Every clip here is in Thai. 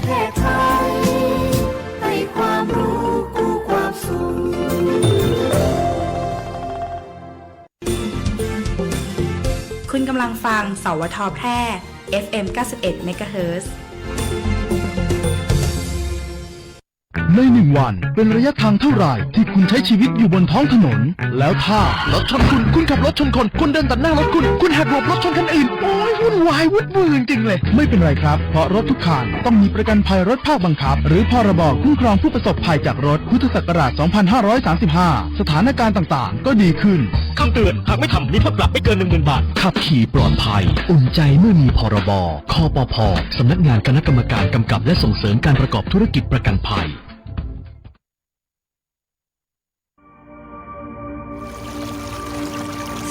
ทศไทยให้ความรู้กู้ความสุขคุณกำลังฟังสวท.แพร่ FM 91 เมกะเฮิรตซ์ใน1 วันเป็นระยะทางเท่าไหร่ที่คุณใช้ชีวิตอยู่บนท้องถนนแล้วถ้ารถชนคุณขับรถชนคนเดินตัดหน้ารถคุณหักหลบรถชนคันอื่นโอ้ยวุ่นวายวุ่นวายจริงเลยไม่เป็นไรครับเพราะรถทุกคันต้องมีประกันภัยรถภาคบังคับหรือพรบคุ้มครองผู้ประสบภัยจากรถพุทธศักราช 2535 สถานการณ์ต่างๆก็ดีขึ้นคำเตือนหากไม่ทำมีโทษปรับไม่เกิน 10,000 บาทขับขี่ปลอดภัยอุ่นใจเมื่อมีพรบคปภ.สำนักงานคณะกรรมการกำกับและส่งเสริมการประกอบธุรกิจประกันภัย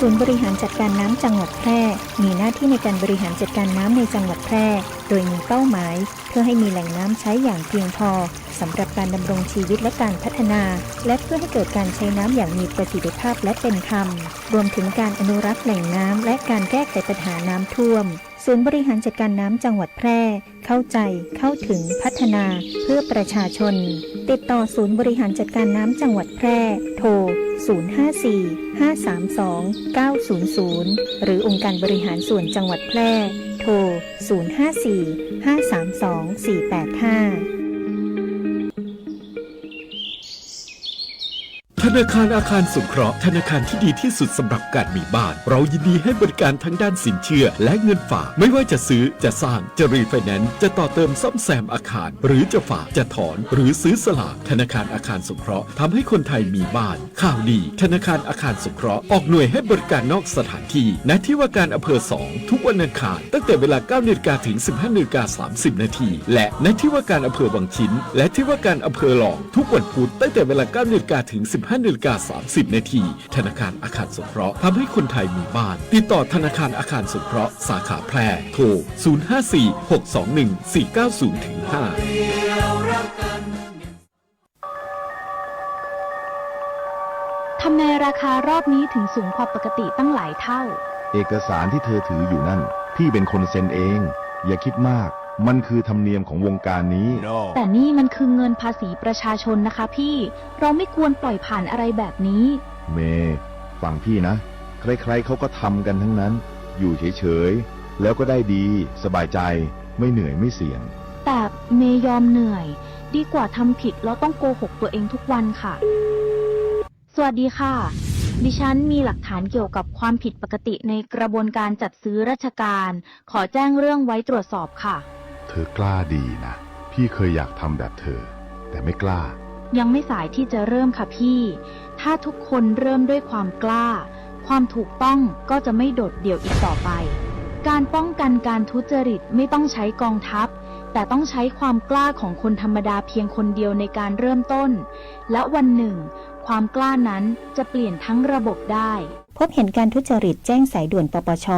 ศูนย์บริหารจัดการน้ำจังหวัดแพร่มีหน้าที่ในการบริหารจัดการน้ำในจังหวัดแพร่โดยมีเป้าหมายเพื่อให้มีแหล่งน้ำใช้อย่างเพียงพอสำหรับการดำรงชีวิตและการพัฒนาและเพื่อให้เกิดการใช้น้ำอย่างมีประสิทธิภาพและเป็นธรรมรวมถึงการอนุรักษ์แหล่งน้ำและการแก้ไขปัญหาน้ำท่วมศูนย์บริหารจัดการน้ำจังหวัดแพร่เข้าใจเข้าถึงพัฒนาเพื่อประชาชนติดต่อศูนย์บริหารจัดการน้ำจังหวัดแพร่โทร054-532-900หรือองค์การบริหารส่วนจังหวัดแพร่โทร054-532-485ธนาคารอาคารสงเคราะห์ธนาคารที่ดีที่สุดสำหรับการมีบ้านเรายินดีให้บริการทั้งด้านสินเชื่อและเงินฝากไม่ว่าจะซื้อจะสร้างจะรีไฟแนนซ์จะต่อเติมซ่อมแซมอาคารหรือจะฝากจะถอนหรือซื้อสลากธนาคารอาคารสงเคราะห์ทำให้คนไทยมีบ้านข่าวดีธนาคารอาคารสงเคราะห์ออกหน่วยให้บริการนอกสถานที่ณที่ว่าการอำเภอ2ทุกวันอังคารตั้งแต่เวลา 9:00 นถึง 15:30 นและณที่ว่าการอำเภอวังชิ้นและที่ว่าการอำเภอหลองทุกวันพุธตั้งแต่เวลา 9:00 นถึง 15:30 นธนาคารอาคารสงเคราะห์ทำให้คนไทยมีบ้านติดต่อธนาคารอาคารสงเคราะห์สาขาแพร่โทร 054-621-490-5ทำไมราคารอบนี้ถึงสูงกว่าปกติตั้งหลายเท่าเอกสารที่เธอถืออยู่นั่นพี่เป็นคนเซ็นเองอย่าคิดมากมันคือธรรมเนียมของวงการนี้ แต่นี่มันคือเงินภาษีประชาชนนะคะพี่เราไม่ควรปล่อยผ่านอะไรแบบนี้เมย์ฟังพี่นะใครๆเขาก็ทำกันทั้งนั้นอยู่เฉยๆแล้วก็ได้ดีสบายใจไม่เหนื่อยไม่เสี่ยงแต่เมย์ยอมเหนื่อยดีกว่าทำผิดแล้วต้องโกหกตัวเองทุกวันค่ะสวัสดีค่ะดิฉันมีหลักฐานเกี่ยวกับความผิดปกติในกระบวนการจัดซื้อราชการขอแจ้งเรื่องไว้ตรวจสอบค่ะเธอกล้าดีนะพี่เคยอยากทำแบบเธอแต่ไม่กล้ายังไม่สายที่จะเริ่มค่ะพี่ถ้าทุกคนเริ่มด้วยความกล้าความถูกต้องก็จะไม่โดดเดี่ยวอีกต่อไปการป้องกันการทุจริตไม่ต้องใช้กองทัพแต่ต้องใช้ความกล้าของคนธรรมดาเพียงคนเดียวในการเริ่มต้นและวันหนึ่งความกล้านั้นจะเปลี่ยนทั้งระบบได้พบเห็นการทุจริตแจ้งสายด่วนปปช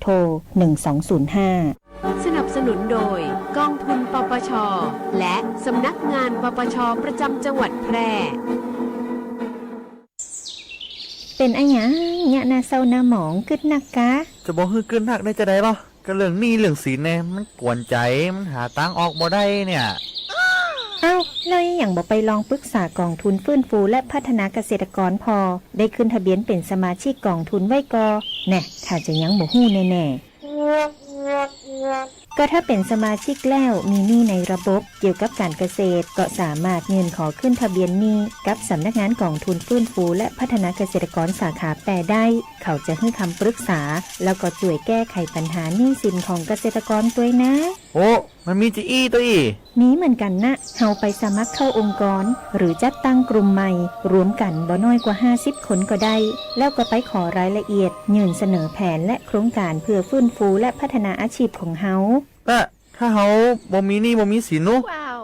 โทร1205สนับสนุนโดยกองทุนปปชและสำนักงานปปชประจำจังหวัดแพร่เป็นอะหยังเนี่ยนาเศร้าหน้าหมองกึดนักกะจะบอกคือเกินหักได้จะได้หรอก็เรื่องหนี้เรื่องสินเนี่ยมันกวนใจมันหาตังออกบ่ได้เนี่ยเอ้าเลยอย่างบอกไปลองปรึกษากองทุนฟื้นฟูและพัฒนาเกษตรกรพอได้ขึ้นทะเบียนเป็นสมาชิกกองทุนไว้กอแน่ถ้าจะยังบ่ฮู้แน่ๆก็ถ้าเป็นสมาชิกแล้วมีหนี้ในระบบเกี่ยวกับการเกษตรก็สามารถยื่นขอขึ้นทะเบียนหนี้กับสำนักงานกองทุนฟื้นฟูและพัฒนาเกษตรกรสาขาแปรได้เขาจะให้คำปรึกษาแล้วก็ช่วยแก้ไขปัญหาหนี้สินของเกษตรกรด้วยนะโอ้มันมีจีอี้ตัวอีนี้เหมือนกันนะเฮาไปสมัครเข้าองค์กรหรือจัดตั้งกลุ่มใหม่รวมกันบ่น้อยกว่า50คนก็ได้แล้วก็ไปขอรายละเอียดยื่นเสนอแผนและโครงการเพื่อฟื้นฟูและพัฒนาอาชีพของเฮาแต่ถ้าเฮาบ่มีหนี้บ่มีสินนุ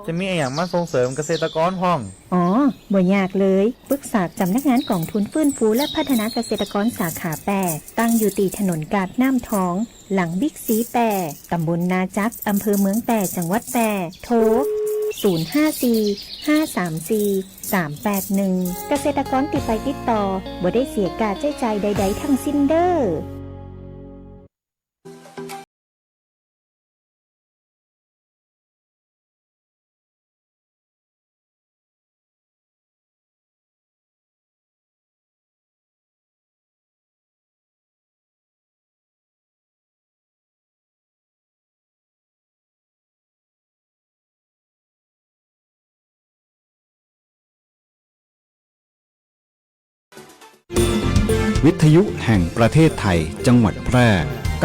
จะมีอะไรอย่างมาส่งเสริมเกษตรกรพ้องอ๋อบ่ยากเลยปรึกษาสำนักงานกองทุนฟื้นฟูและพัฒนาเกษตรกรสาขาแปรตั้งอยู่ตีถนนกาดน้ำทองหลังบิ๊กซีแปรตำบลนาจักอำเภอเมืองแปรจังหวัดแปรโทร054-534-381เกษตรกรติดไปติดต่อบ่ได้เสียการใช้จ่ายใดๆทั้งสิ้นเด้อ วิทยุแห่งประเทศไทยจังหวัดแพร่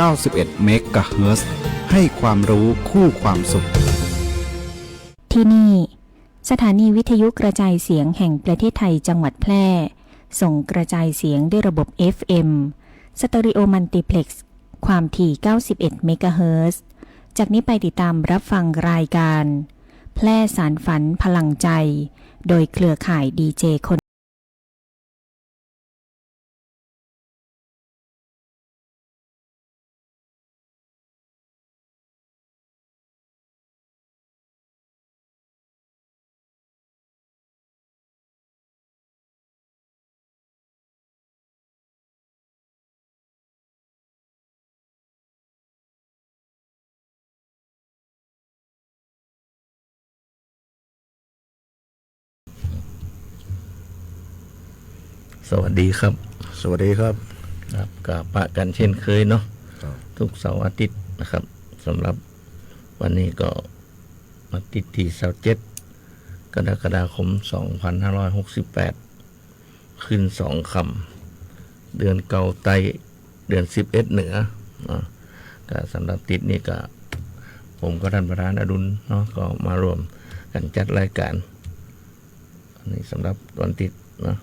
91 เมกะเฮิรตซ์ ให้ความรู้คู่ความสุข ที่นี่สถานีวิทยุกระจายเสียงแห่งประเทศไทยจังหวัดแพร่ส่งกระจายเสียงด้วยระบบ FM สเตอริโอมัลติเพล็กซ์ความถี่ 91 เมกะเฮิรตซ์ จากนี้ไปติดตามรับฟังรายการแพร่สารฝันพลังใจ โดยเครือข่ายดีเจคน สวัสดีครับ สวัสดีครับ ครับกับปะกันเช่นเคยเนาะทุกเสาร์อาทิตย์นะครับสำหรับวันนี้ก็มาติดที่27 กรกฎาคม 2568 ขึ้น2 ค่ำเดือนเก่าไตเดือน11เหนือก็สำหรับติดนี่ก็ผมก็ท่านประธานอดุลเนาะก็มารวมกันจัดรายการอันนี้สำหรับวันติดเนาะ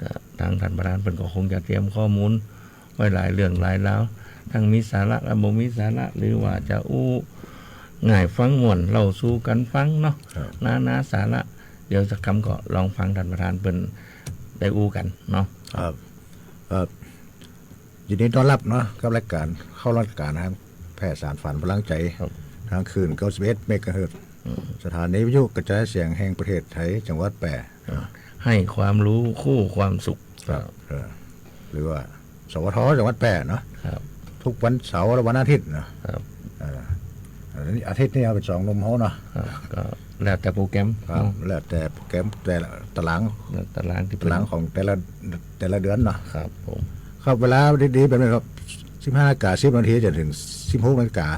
ก็ทางท่านประธานเป็นก็คงจะเตรียมข้อมูลไว้หลายเรื่องหลายแล้วทั้งมีสาระและบ่มีสาระหรือว่าจะง่ายฟังม่วนเล่าสู่กันฟังเนาะนาสาระเดี๋ยวสักคำก็ลองฟังท่านประธานเป็นได้กันเนาะครับยินดีต้อนรับเนาะกับรายการเข้ารายการทางแพร่สารฝันพลังใจทางคืน91 เมกะเฮิรตซ์สถานีวิทยุกระจายเสียงแห่งประเทศไทยจังหวัดแพร่ให้ความรู้คู่ความสุขหรือว่าสวทจังหวัดแพร่เนาะทุกวันเสาร์และวันอาทิตย์เนาะอาทิตย์นี้เอาเป็น2 นมเขาเนาะก็แล้วแต่โปรแกรมแล้วแต่โปรแกรมแต่ตารางที่ตารางของแต่ละเดือนเนาะครับผมครับเวลาดีๆแบบนี้ครับ15 นาฬิกา 10 นาทีจนถึง 16 นาฬิกา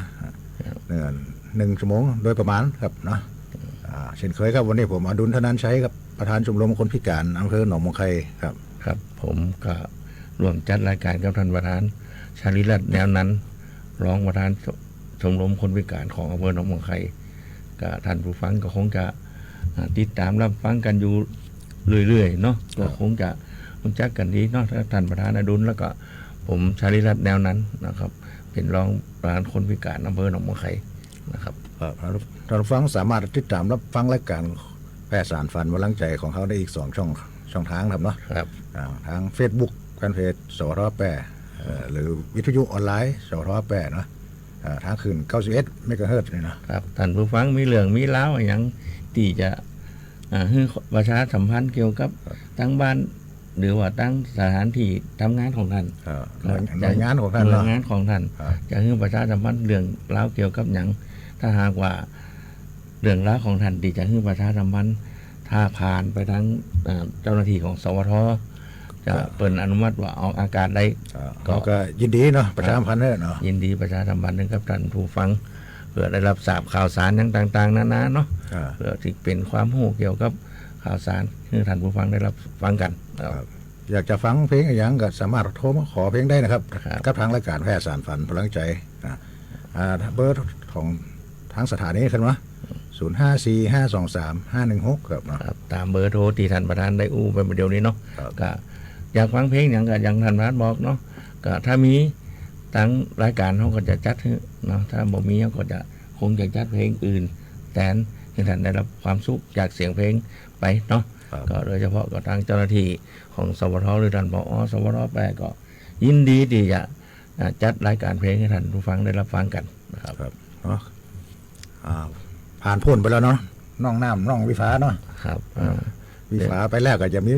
1 ชั่วโมงโดยประมาณครับเนาะเช่นเคยครับวันนี้ผมอดุลธนันชัยครับประธานชมรมคนพิการอำเภอหนองมงไคครับครับผมก็ร่วมจัดรายการกับท่านประธานชาลิรัตน์แนวนั้นรองประธานชมรมคนพิการของอำเภอหนองมงไคก็ท่านผู้ฟังก็คงจะติดตามรับฟังกันอยู่เรื่อยๆเนาะก็คงจะรู้จักกันดีเนาะท่านประธานอดุลแล้วก็ผมชาลิรัตน์แนวนั้นนะครับเป็นรองประธานคนพิการอำเภอหนองมงไคนะครับท่านผู้ฟังสามารถติดตามรับฟังรายการแพร่สารฝันพลังใจของเขาได้อีก2 ช่องทางครับเนาะทาง Facebook แฟนเพจสวทแพร่หรือวิทยุออนไลน์สวทแพร่เนาะทางคืน91 เมกะเฮิรตซ์นี่นะครับท่านผู้ฟังมีเรื่องมีเล่าอย่างที่จะให้ประชาสัมพันธ์เกี่ยวกับทั้งบ้านหรือว่าตั้งสถานที่ทำงานของท่านหน่วยงานของท่านจะให้ประชาสัมพันธ์เรื่องเล่าเกี่ยวกับอย่างถ้าหากว่าเรื่องราวของท่านที่จะให้ประชาสัมพันธ์ถ้าผ่านไปทั้งเจ้าหน้าที่ของสวทจะเปิดอนุมัติว่าเอาอากาศได้ก็ยินดีเนาะประชาสัมพันธ์เนาะยินดีประชาสัมพันธ์กับท่านผู้ฟังเพื่อได้รับทราบข่าวสารต่างๆนานาเนาะเพื่อที่เป็นความรู้เกี่ยวกับข่าวสารให้ท่านผู้ฟังได้รับฟังกันอยากจะฟังเพลงอย่างก็สามารถโทรมาขอเพลงได้นะครับกับทางรายการแพร่สารฝันพลังใจเบอร์ของทางสถานีครับเนาะ0545235516ครับตามเบอร์โทรที่ท่านประธานได้ไปเดี๋ยวนี้เนาะก็อยากฟังเพลงอย่างก็อย่างท่านประธานบอกเนาะก็ถ้ามีตั้งรายการเขาก็จะจัดเนาะถ้าบ่มีเขาก็จะคงจะจัดเพลงอื่นแต่ให้ท่านได้รับความสุขจากเสียงเพลงไปเนาะก็โดยเฉพาะกับทางเจ้าหน้าที่ของสวทหรือท่านผอ.สวทแปลก็ยินดีที่จะจัดรายการเพลงให้ท่านผู้ฟังได้รับฟังกันนะครับผ่านพ้นไปแล้วเนาะน้องน้ำน้องวิฟ้าเนาะครับวิฟ้าไปแล้วก็จะมี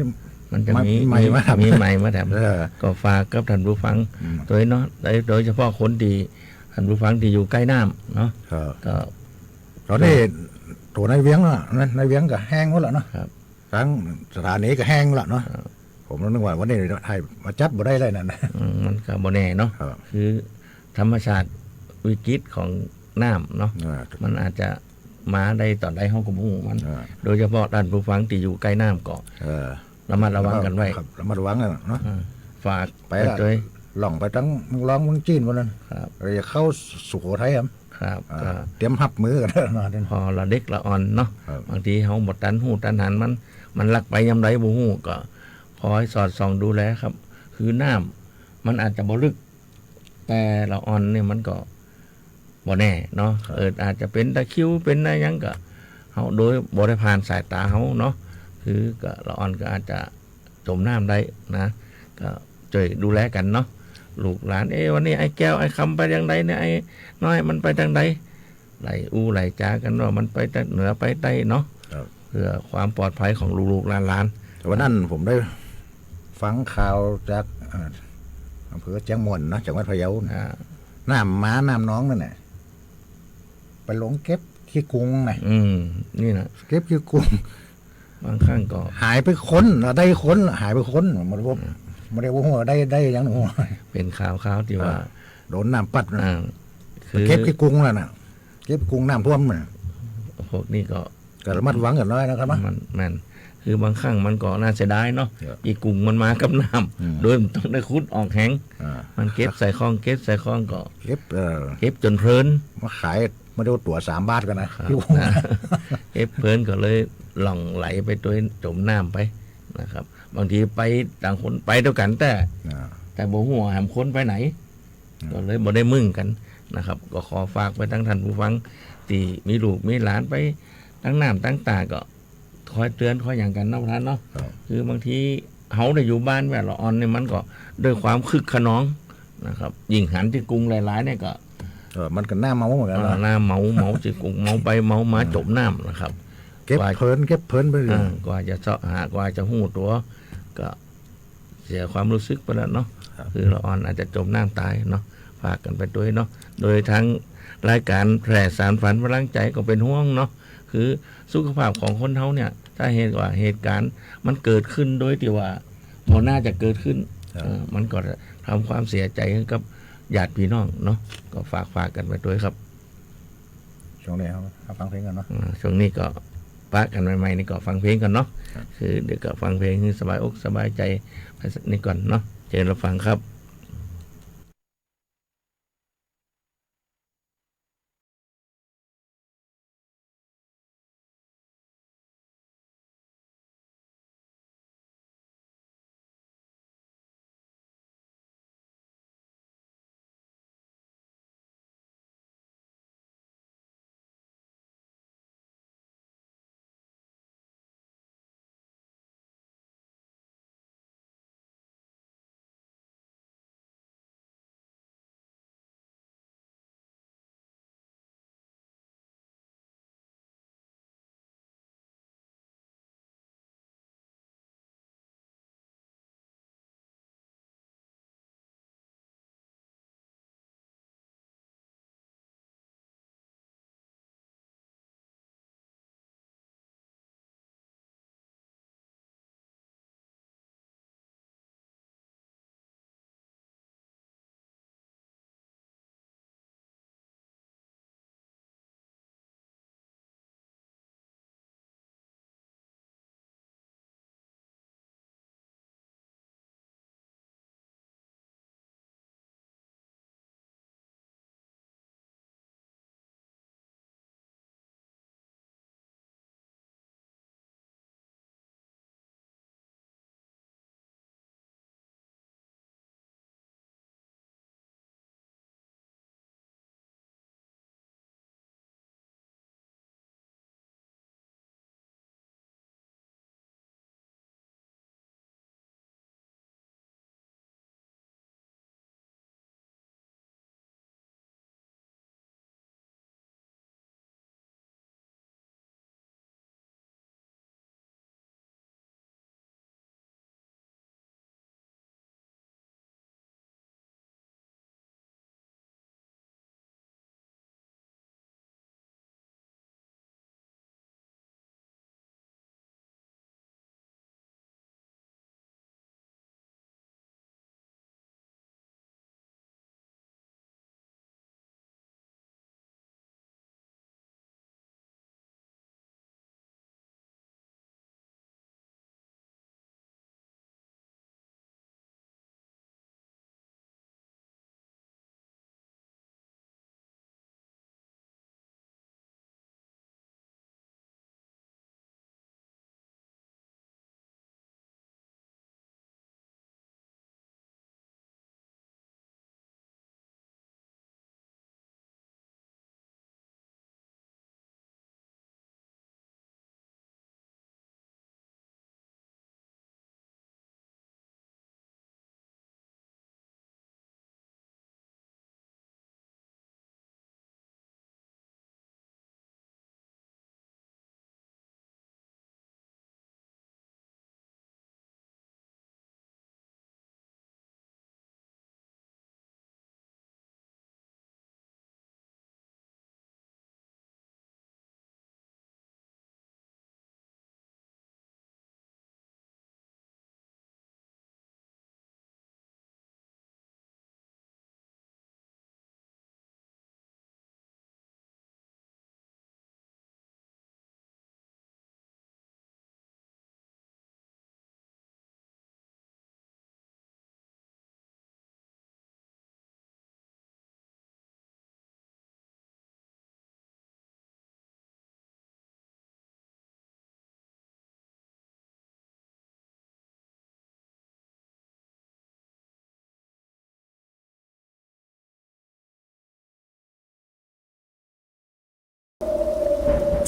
มันจะมีใหม่มาแถมก็ฝากกับท่านผู้ฟังโดยเนาะโดยเฉพาะคนที่ท่านผู้ฟังที่อยู่ใกล้น้ำเนาะก็ตอนนี้ตัวในเวียงเนาะในเวียงก็แห้งหมดแล้วเนาะทั้งสถานีก็แห้งแล้วเนาะผมนึกว่าวันนี้ให้มาจัดบ่ได้เลยนั่นมันก็บ่แน่เนาะคือธรรมชาติวิกฤตของน้ำเนาะมันอาจจะมาได้ตอนใดห้องกมูมันโดยเฉพาะท่านผู้ฟังที่อยู่ใกล้น้ำก็ระมัดระวังกันไว้ระมัดระวังเนาะ ฝาก ไป ด้วย หล่องไปทั้งเมืองร้องเมืองจีนวันนั้น ครับ เราจะเข้าสุโขทัยครับ ครับ เตรียมหับมือกันแล้วนะ พอละเด็กละอ่อนเนาะบางทีเฮาบ่ตันหูตันหันมันลักไปยามใดบ่ฮู้ก็ขอให้สอดส่องดูแลครับ คือน้ำมันอาจจะบ่ลึก แต่ละอ่อนเนี่ยมันก็บ่แน่เนาะอาจจะเป็นตะคริวเป็นอะไรหยังก็เฮาโดยบ่ได้ผ่านสายตาเฮาเนาะคือก็ละอ่อนก็อาจจะจมน้ำได้นะก็ช่วยดูแลกันเนาะลูกหลานวันนี้ไอ้แก้วไอ้คำไปทางใดเนี่ยไอ้น้อยมันไปทางใดไหลไหลจากันว่ามันไปเหนือไปใต้เนาะเพื่อความปลอดภัยของลูกๆหลานๆวันนั้นผมได้ฟังข่าวจากอำเภอแจ้งมวนนะจังหวัดพะเยาน้ำม้าน้ำน้องนั่นแหละไปหลงเก็บขี้กุ้งไงนี่นะเก็บขี้กุ้งบางครั้งก็หายไปค้นได้ค้นหายไปค้นมันว่าไม่ได้ว่าหัวได้ยังหัวเป็นข่าวที่ว่าโดนน้ำปัดนะเก็บขี้กุ้งแล้วนะเก็บกุ้งน้ำท่วมนะพวกนี้ก็ระมัดระวังกันน้อยนะครับมันคือบางครั้งมันก็น่าเสียดายเนาะอีกุ้งมันมากับน้ำโดยต้องได้คุดออกแห้งมันเก็บใส่คลองก็เก็บจนเพลินมาขายมาดูตั๋ว3 บาทกันนะเก็บเพลินก็เลยหล่องไหลไปตัวจมน้ำไปนะครับบางทีไปต่างคนไปเท่ากันแต่บ่หัวหามคนไปไหนก็เลยบ่ได้มึงกันนะครับก็ขอฝากไปทั้งท่านผู้ฟังที่มีลูกมีหลานไปตั้งน้ำตั้งตาก็คอยเตือนคอยอย่างกันนะท่านเนาะคือบางทีเฮาได้อยู่บ้านแบบละอ่อนเนี่ยมันก็ด้วยความคึกขนองนะครับยิ่งหันที่กรุงหลายๆเนี่ยก็มันก็หน้าเมาเหมือนกันหน้าเมาที่กรุงเมาไปเมามาจมน้ำนะครับเก็บเพลินไปเลยกว่าจะเสาะหากว่าจะหู้ตัวก็เสียความรู้สึกไปแล้วเนาะคือละอ่อนอาจจะจมน้ำตายเนาะฝากกันไปด้วยเนาะโดยทั้งรายการแผ่สารฝันพลังใจก็เป็นห่วงเนาะคือสุขภาพของคนเฮาเนี่ยถ้าเหตุการณ์มันเกิดขึ้นโดยที่ว่าบ่น่าจะเกิดขึ้นมันก็ทำความเสียใจให้กับญาติพี่น้องเนาะก็ฝากกันไปด้วยครับช่วงนี้ครับฟังเพลงกันเนาะช่วงนี้ก็ปะกันใหม่ๆนี่ก็ฟังเพลงกันเนาะคือเดี๋ยวก็ฟังเพลงให้สบายอกสบายใจไปสักนิดก่อนเนาะเชิญรับฟังครับ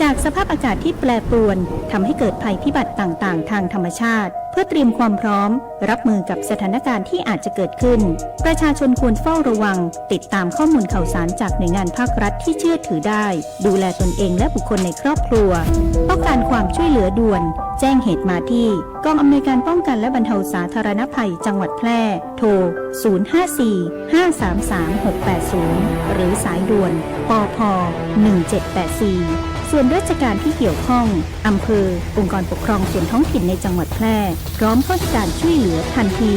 จากสภาพอากาศที่แปรปรวนทำให้เกิดภัยพิบัติต่างๆทางธรรมชาติเพื่อเตรียมความพร้อมรับมือกับสถานการณ์ที่อาจจะเกิดขึ้นประชาชนควรเฝ้าระวังติดตามข้อมูลข่าวสารจากหน่วยงานภาครัฐที่เชื่อถือได้ดูแลตนเองและบุคคลในครอบครัวต้องการความช่วยเหลือด่วนแจ้งเหตุมาที่กองอำนวยการป้องกันและบรรเทาสาธารณภัยจังหวัดแพร่โทร 054-533-680 หรือสายด่วนปพ 1784 ส่วนราชการที่เกี่ยวข้องอำเภอองค์กรปกครองส่วนท้องถิ่นในจังหวัดแพร่พร้อมเข้าให้การช่วยเหลือทันที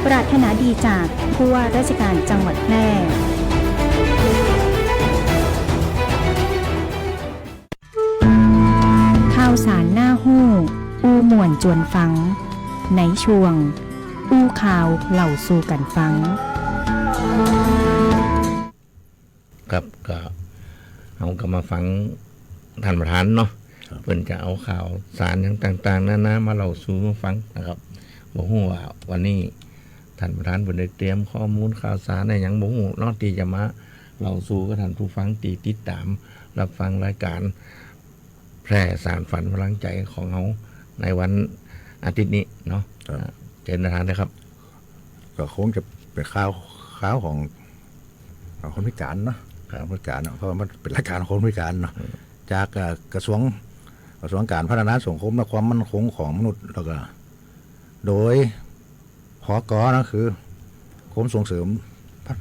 ปรารถนาดีจากผู้ว่าราชการจังหวัดแพร่ข่าวสารหน้าหู้อู้ม่วนจวนฟังในช่วงอู้ข่าวเล่าสู่กันฟังครับก็เอาก็มาฟังท่านประธานเนาะเพิ่นจะเอาข่าวสารต่างๆนานามาเล่าสู่ฟังนะครับบ่ฮู้ว่าวันนี้ท่านประธานเพิ่นได้เตรียมข้อมูลข่าวสารอะไรหยังบ่ฮู้เนาะที่จะมาเล่าสู่กับท่านผู้ฟังที่ติดตามรับฟังรายการแพร่สารฝันพลังใจของเฮาในวันอาทิตย์นี้เนาะเชิญประธานเลยครับก็คงจะเป็นข่าวของคนพิการเนาะคนพิการเพราะมันเป็นรายการคนพิการเนาะจากกระทรวงการพัฒนาสังคมและความมั่นคงของมนุษย์แล้วก็โดยผก.นะคือกรมส่งเสริม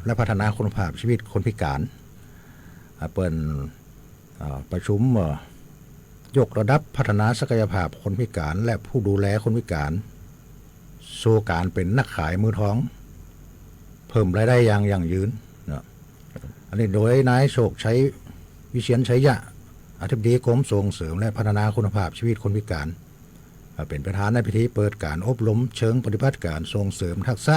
และพัฒนาคุณภาพชีวิตคนพิการเปิดประชุมยกระดับพัฒนาศักยภาพคนพิการและผู้ดูแลคนพิการสู่การเป็นนักขายมือท้องเพิ่มรายได้อย่างยั่งยืนนะอันนี้โดยนายโชคชัยวิเชียรชัยยะอธิบดีกรมส่งเสริมและพัฒนาคุณภาพชีวิตคนพิการเป็นประธานในพิธีเปิดการอบรมเชิงปฏิบัติการส่งเสริมทักษะ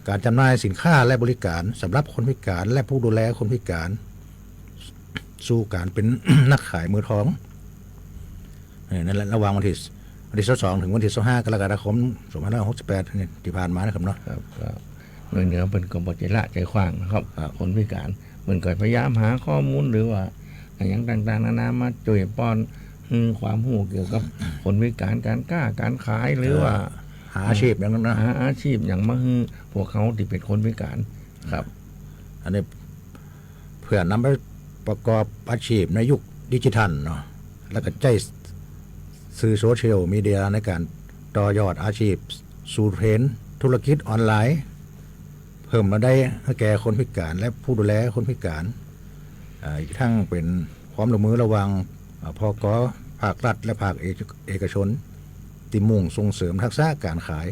การจำหน่ายสินค้าและบริการสำหรับคนพิการและผู้ดูแลคนพิการสู่การเป็น นักขายมือท้องนั่นแหละระหว่างวันที่22ถึงวันที่25กรกฎาคม2568ที่ผ่านมานะครับเนาะครับหน่วยเหนือเป็นกบฏละใจขว้างนะครับคนพิการเหมือนกับพยายามหาข้อมูลหรือว่าอย่างต่างๆนานามาช่วยป้อนความรู้เกี่ยวกับคนพิการการค้าการขายหรือว่าหาอาชีพอย่างนั้นนะหาอาชีพอย่างมาคือพวกเขาที่เป็นคนพิการครับอันนี้เพื่อนำไปประกอบอาชีพในยุคดิจิทัลเนาะแล้วก็ใจสื่อโซเชียลมีเดียในการต่อยอดอาชีพสู่เทรนด์ธุรกิจออนไลน์เพิ่มมาได้ให้แก่คนพิการและผู้ดูแลคนพิการอีกทั้งเป็นความร่วมมือระหว่างพก.ภาครัฐและภาคเอกชนที่มุ่งส่งเสริมทักษะการขาย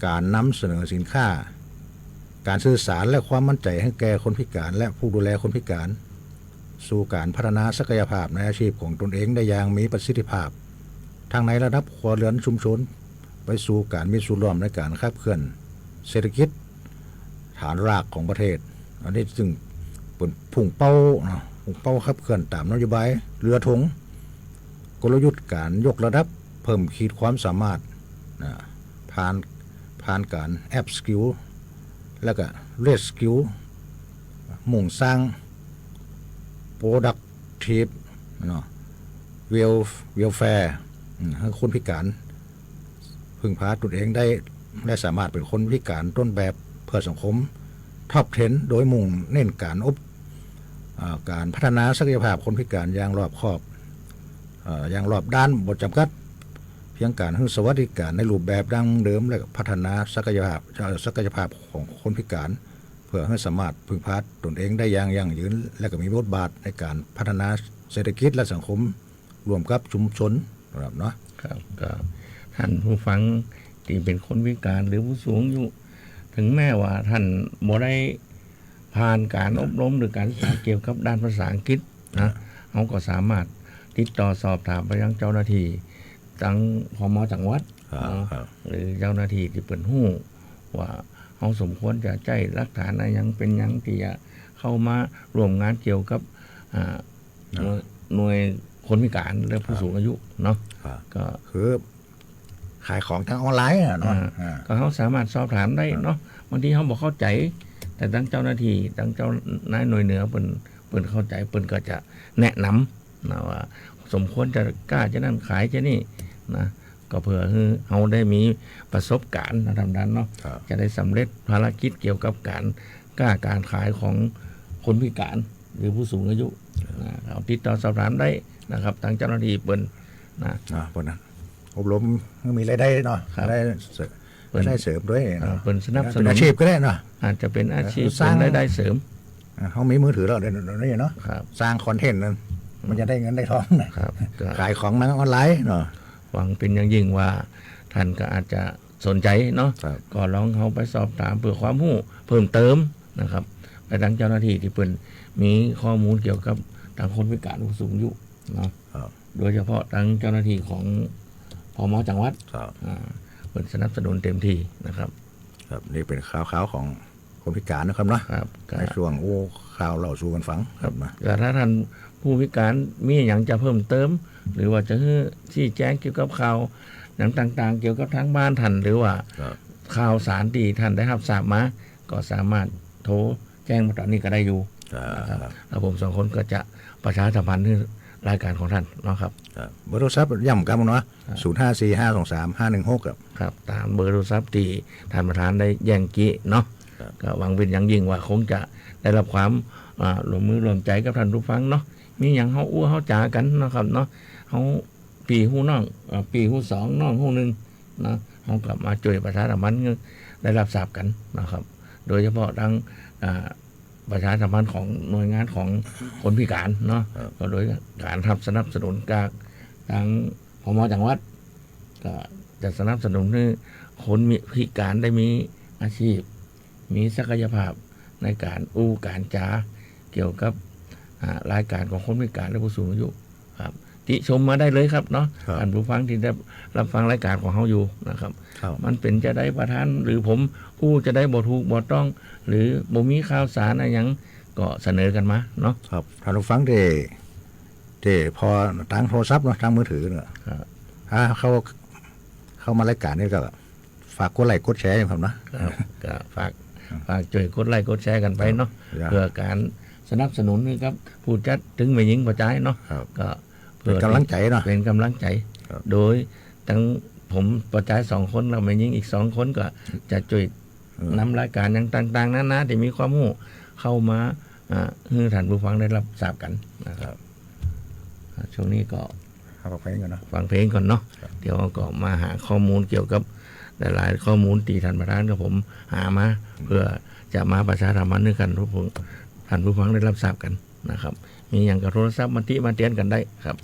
การนำเสนอสินค้าการสื่อสารและความมั่นใจให้แก่คนพิการและผู้ดูแลคนพิการสู่การพัฒนาศักยภาพในอาชีพของตนเองได้อย่างมีประสิทธิภาพทางในระดับครัวเรือนชุมชนไปสู่การมีส่วนร่วมในการขับเคลื่อนเศรษฐกิจฐานรากของประเทศอันนี้จึงเป็นพุ่งเป้าขับเคลื่อนตามนโยบายเรือธงกลยุทธ์การยกระดับเพิ่มขีดความสามารถผ่านการแอปสกิลแล้วก็เรสกิลมุ่งสร้างโปรดักทีฟเวลแฟร์ให้คนพิการพึ่งพาตนเองได้และสามารถเป็นคนพิการต้นแบบเพื่อสังคมท็อป10โดยมุ่งเน้นการพัฒนาศักยภาพคนพิการอย่างรอบคอบอย่างรอบด้านบทจำกัดเพียงการให้สวัสดิการในรูปแบบดั้งเดิมและพัฒนาศักยภาพของคนพิการเพื่อให้สามารถพึ่งพาตนเองได้อย่างยั่งยืนและก็มีบทบาทในการพัฒนาเศรษฐกิจและสังคมรวมกับชุมชนครับเนาะครับก็ท่านผู้ฟังที่เป็นคนพิการหรือผู้สูงอายุถึงแม้ว่าท่านบ่ได้ผ่านการอบรมหรือการศึกษาเกี่ยวกับด้านภาษาอังกฤษนะเขาก็สามารถติดต่อสอบถามไปยังเจ้าหน้าที่ทั้งพม.จังหวัดหรือเจ้าหน้าที่ที่เปิดหู้ว่าเขาสมควรจะใจรักฐานอะไรยังเป็นยังที่จะเข้ามาร่วมงานเกี่ยวกับหน่วยคนพิการและผู้สูงอายุเนาะก็คือขายของทางออนไลน์เนาะก็เขาสามารถสอบถามได้เนาะบางทีเขาบอกเข้าใจแต่ทั้งเจ้าหน้าที่ทั้งเจ้านายหน่วยเหนือเปิ่นเข้าใจเปิ่นก็จะแนะน นะว่าสมควรจะกล้าจะนั่นขายจะนี่นะก็เพื่อให้เราได้มีประสบการณ์นะทำนั้นเนาะจะได้สำเร็จภารกิจเกี่ยวกับการกล้าการขายของคนพิการหรือผู้สูงอายุเราติดต่อสอบถามได้นะครับทางเจ้าหน้าที่เปิ้นนะเปิ้นนะอบรมมีรายได้เนาะได้เสริมด้วยเปิ้นสนับสนุนอาชีพก็ได้เนาะอาจจะเป็นอาชีพเป็นรายได้เสริมเขามีมือถือแล้วเดี๋ยวเนาะสร้างคอนเทนต์นั้นมันจะได้เงินได้ทองนะครับขายของทางออนไลน์เนาะหวังเป็นอย่างยิ่งว่าท่านก็อาจจะสนใจเนาะก็ลองเขาไปสอบถามเพื่อความรู้เพิ่มเติมนะครับไปทางเจ้าหน้าที่ที่เปิ้นมีข้อมูลเกี่ยวกับทางคนพิการผู้สูงอายุเนาะโดยเฉพาะทางเจ้าหน้าที่ของพม.จังหวัดเปิ้นสนับสนุนเต็มที่นะครับครับนี่เป็นข่าวของคนพิการนะครับเนาะในช่วงข่าวเล่าสู่กันฟังครับแต่ถ้าท่านผู้พิการมีอย่างจะเพิ่มเติมหรือว่าจะชี้แจงเกี่ยวกับข่าวอย่างต่างๆเกี่ยวกับทางบ้านท่านหรือว่าข่าวสารที่ท่านได้รับทราบมาก็สามารถโทรแจ้งมาตอนนี้ก็ได้อยู่แล้วผม2คนก็จะประชาสัมพันธ์รายการของท่านนะครับเบอร์โทรศัพท์ย่ำกันเนาะ0545235516ครับตามเบอร์โทรศัพท์ที่ท่านประธานได้แย่งกี้เนาะก็หวังเป็นอย่างยิ่งว่าคงจะได้รับความร่วมมือร่วมใจกับท่านผู้ฟังเนาะมีอย่างเฮาอู้เฮาจ๋ากันนะครับเนาะเฮาปีหู้น้องปีหู้สองน้องหู้นึงนะเฮากลับมาช่วยประชาสัมพันธ์ได้รับทราบกันนะครับโดยเฉพาะทางประชาสัมพันธ์ของหน่วยงานของคนพิการเนาะก็โดยการสนับสนุนจากทางพม.จังหวัดก็จะสนับสนุนให้คนพิการได้มีอาชีพมีศักยภาพในการการจาเกี่ยวกับรายการของคนพิการและผู้สูงอายุครับติชมมาได้เลยครับเนาะท่านผู้ฟังที่ได้รับฟังรายการของเฮาอยู่นะครับมันเป็นจะได้ประทานหรือผมจะได้บ่ถูกบ่ต้องหรือบ่มีข่าวสารอะไรหยังก็เสนอกันมาเนาะครับท่านผู้ฟังที่พอทางโทรศัพท์เนาะทางมือถือเนี่ยถ้าเข้ามารายการนี่ก็ฝากกดไลค์กดแชร์ครับนะก็ฝากช่วยกดไลค์กดแชร์กันไปเนาะเพื่อการสนับสนุนนะครับผู้จัดถึงไม่ยิงประจายเนาะก็เป็นกำลังใจเนาะเป็นกำลังใจโดยทั้งผมประจาย2คนเราไม่ยิงอีก2คนก็จะช่วยนำรายการอย่างต่างๆนั้นนะที่มีความรู้เข้ามาให้ท่านผู้ฟังได้รับทราบกันนะครับช่วงนี้ก็ฟังเพลงก่อนเนาะฟังเพลงก่อนเนาะเดี๋ยวก็มาหาข้อมูลเกี่ยวกับหลายๆข้อมูลที่ท่านประธานกับผมหามาเพื่อจะมาประชาสัมพันธ์ให้กันท่านผู้ฟังได้รับทราบกันนะครับมีอย่างกับโทรศัพท์มาเตือนกันได้ครับ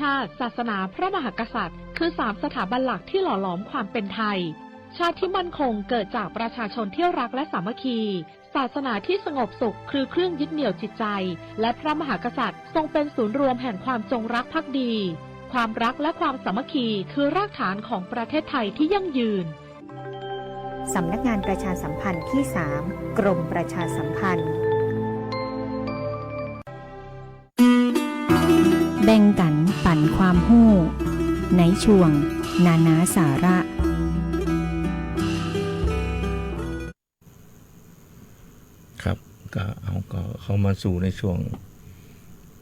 ชาติ ศาสนาพระมหากษัตริย์คือ3สถาบันหลักที่หล่อหลอมความเป็นไทยชาติที่มั่นคงเกิดจากประชาชนที่รักและสามัคคีศาสนาที่สงบสุขคือเครื่องยึดเหนี่ยวจิตใจและพระมหากษัตริย์ทรงเป็นศูนย์รวมแห่งความจงรักภักดีความรักและความสามัคคีคือรากฐานของประเทศไทยที่ยั่งยืนสำนักงานประชาสัมพันธ์ที่ 3 กรมประชาสัมพันธ์แบ่งกันปั่นความหู้ในช่วงนานาสาระครับก็เข้ามาสู่ในช่วง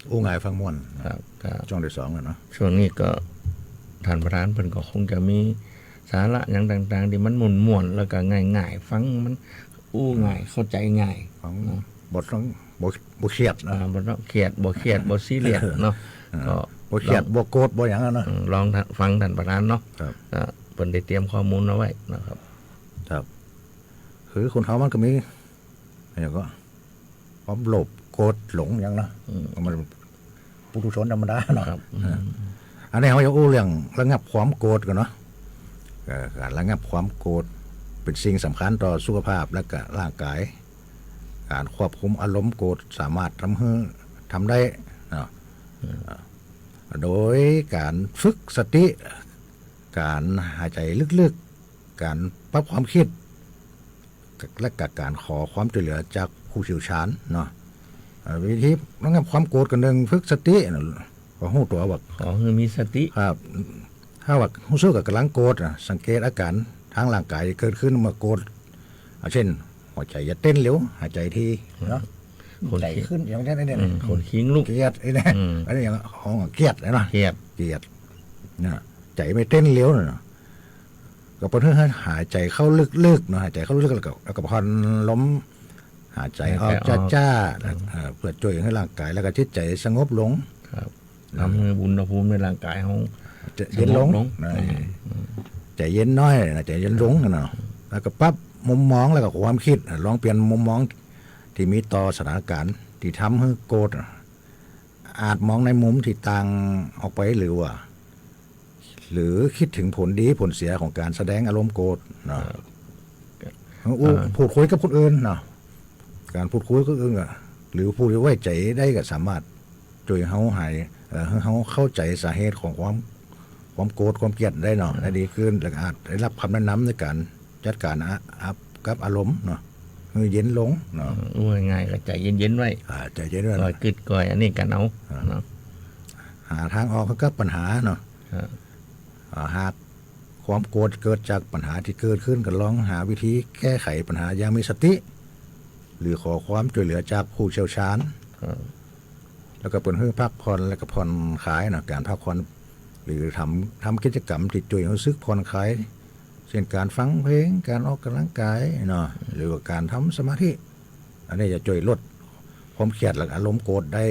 อู้งายฟังม่วนครับช่วงที่2แล้วเนาะช่วงนี้ก็ท่านประธานเพิ่นก็คงจะมีสาระอย่างต่างๆที่มันม่วนๆแล้วก็ง่ายๆฟังมันอู้ง่ายเข้าใจง่ายของบทต้องบ่เครียดนะบ่เครียดบ่ซีเรียสเนาะก็บ่เครียดบ่โกรธบ่หยังเนาะลองฟังท่านประธานเนาะก็เพิ่นได้เตรียมข้อมูลเอาไว้นะครับครับคือคนเฮามันก็มีอย่างก็ความโลภโกรธหลงอย่างเนาะมันปุถุชนธรรมดาเนาะอันนี้เฮาจะอู้เรื่องระงับความโกรธกันเนาะการระงับความโกรธเป็นสิ่งสำคัญต่อสุขภาพและก็ร่างกายการควบคุมอารมณ์โกรธสามารถทำได้โดยการฝึกสติการหายใจลึกๆการปรับความคิดและการขอความช่วยเหลือจากผู้เชี่ยวชาญเนาะวิธีระงับความโกรธกันหนึ่งฝึกสติก็หู้ตัวว่าขอให้มีสติครับถ้าว่ารู้สึกกับกำลังโกรธสังเกตอาการทางร่างกายเกิดขึ้นเมื่อโกรธเช่นหัวใจจะเต้นเร็วหายใจทีเนาะใจขึ้นอย่างนี้เนี่ยคนขิงลูกเกียดไอ้เนี่ยอันนี้อย่างของเกียดนะเกียดเนี่ยใจไม่เต้นเร็วเนาะก็เพื่อให้หายใจเข้าลึกๆเนาะหายใจเข้าลึกแล้วก็พอนล้มหายใจออกจ้าเพื่อช่วยให้ร่างกายแล้วก็จิตใจสงบลงครับทำให้อุณหภูมิในร่างกายเขาเย็นลงใจเย็นน้อยใจเย็นลงเนาะแล้วก็ปั๊บมุมมองแล้วก็ความคิดลองเปลี่ยนมุมมองที่มีต่อสถานการณ์ที่ทำให้โกรธอาจมองในมุมที่ต่างออกไปหรือคิดถึงผลดีผลเสียของการแสดงอารมณ์โกรธเนาะพูดคุยกับคนอื่นเนาะการพูดคุยกับคนอื่นหรือพูดไว้ใจได้ก็สามารถช่วยเขาหายเขาเข้าใจสาเหตุของความโกรธความเกลียดได้เนาะได้ดีขึ้นและอาจได้รับคำแนะนำในการจัดการกับอารมณ์เนาะเย็นลงเนาะง่ายๆก็ใจเย็นๆไว้ใจเย็นไว้ก่อยกึดก่อยอันนี้กันเอาเนาะหาทางออกกับปัญหาเนาะหากความโกรธเกิดจากปัญหาที่เกิดขึ้นก็ลองหาวิธีแก้ไขปัญหาอย่างมีสติหรือขอความช่วยเหลือจากผู้เชี่ยวชาญแล้วก็เปิดให้พักผ่อนแล้วก็ผ่อนคลายนะการพักผ่อนหรือทำกิจกรรมที่ช่วยให้รู้สึกผ่อนคลายเช่นการฟังเพลงการออกกำลังกายเนาะหรือว่าการทำสมาธิอันนี้จะช่วยลดความเครียดและอารมณ์โกรธได้